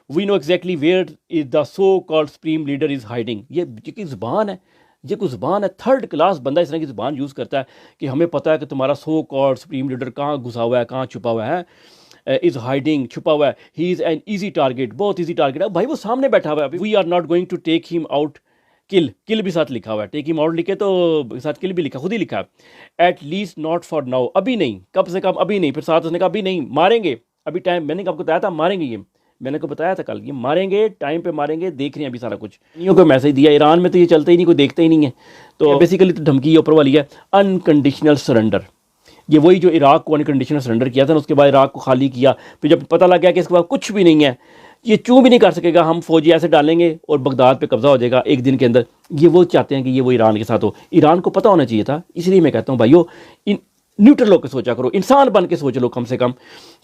We know exactly where is the so called supreme leader is hiding. یہ کی زبان ہے، یہ کوئی زبان ہے. تھرڈ کلاس بندہ اس طرح کی زبان یوز کرتا ہے کہ ہمیں پتہ ہے کہ تمہارا سو کالڈ سپریم لیڈر کہاں گھسا ہوا ہے، کہاں چھپا ہوا ہے. از ہائڈنگ، چھپا ہوا ہے. He is an easy target, بہت ایزی ٹارگیٹ ہے. بھائی وہ سامنے بیٹھا ہوا ہے. We are not going to take him out. کل بھی ساتھ لکھا ہوا ہے، ٹیک ہم آؤٹ لکھے تو ساتھ کل بھی لکھا، خود ہی لکھا ہے. At least not for now, ابھی نہیں، کم سے کم ابھی نہیں. پھر ساتھ اس نے کہا ابھی نہیں، ماریں گے ابھی ٹائم. میں نے آپ کو بتایا تھا ماریں گے، یہ میں نے کو بتایا تھا کل، یہ ماریں گے، ٹائم پہ ماریں گے، دیکھ رہے ہیں ابھی سارا کچھ. انہوں کو میسج دیا. ایران میں تو یہ چلتا ہی نہیں، کوئی دیکھتا ہی نہیں ہے. تو بیسیکلی تو دھمکی اوپر والی ہے، انکنڈیشنل سرنڈر. یہ وہی جو عراق کو انکنڈیشنل سرنڈر کیا تھا نا، اس کے بعد عراق کو خالی کیا. پھر جب پتہ لگ گیا کہ اس کے بعد کچھ بھی نہیں ہے، یہ چوں بھی نہیں کر سکے گا، ہم فوجی ایسے ڈالیں گے اور بغداد پہ قبضہ ہو جائے گا ایک دن کے اندر. یہ وہ چاہتے ہیں کہ یہ وہ ایران کے ساتھ ہو. ایران کو پتہ ہونا چاہیے تھا. اس لیے میں کہتا ہوں بھائیو، نیوٹرل ہو کے سوچا کرو، انسان بن کے سوچ لو کم سے کم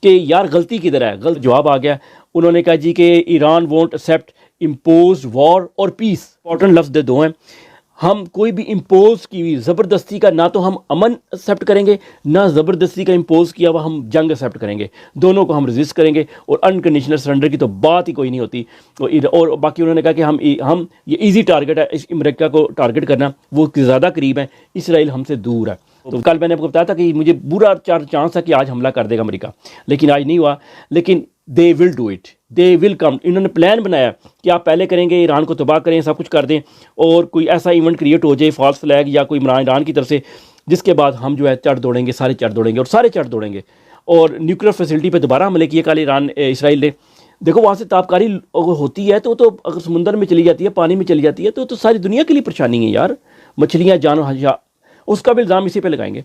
کہ یار غلطی کدھر ہے. غلط جواب آ گیا. انہوں نے کہا جی کہ ایران وونٹ ایکسیپٹ امپوزڈ وار اور پیس. امپورٹنٹ لفظ دو ہیں. ہم کوئی بھی امپوز کی ہوئی زبردستی کا، نہ تو ہم امن ایکسیپٹ کریں گے، نہ زبردستی کا امپوز کیا ہوا ہم جنگ ایکسیپٹ کریں گے. دونوں کو ہم ریزسٹ کریں گے. اور انکنڈیشنل سرنڈر کی تو بات ہی کوئی نہیں ہوتی. اور باقی انہوں نے کہا کہ ہم یہ ایزی ٹارگٹ ہے، اس امریکہ کو ٹارگٹ کرنا، وہ زیادہ قریب ہے. اسرائیل ہم سے دور ہے. تو کل میں نے آپ کو بتایا تھا کہ مجھے برا چانس ہے کہ آج حملہ کر دے گا امریکہ، لیکن آج نہیں ہوا. لیکن دے ول ڈو اٹ، دے ول کم. انہوں نے پلان بنایا کہ آپ پہلے کریں گے، ایران کو تباہ کریں، سب کچھ کر دیں، اور کوئی ایسا ایونٹ کریٹ ہو جائے، فالس فلیگ یا کوئی ایران کی طرف سے، جس کے بعد ہم جو ہے چڑھ دوڑیں گے، سارے چڑھ دوڑیں گے، اور سارے چڑھ دوڑیں گے. اور نیوکلیر فیسلٹی پہ دوبارہ حملے کیے کل اسرائیل نے. دیکھو وہاں سے تابکاری اگر ہوتی ہے تو اگر سمندر میں چلی جاتی ہے، پانی میں چلی جاتی ہے، تو ساری دنیا کے لیے پریشانی ہے یار. مچھلیاں، جانور، اس کا بھی الزام اسی پہ لگائیں گے.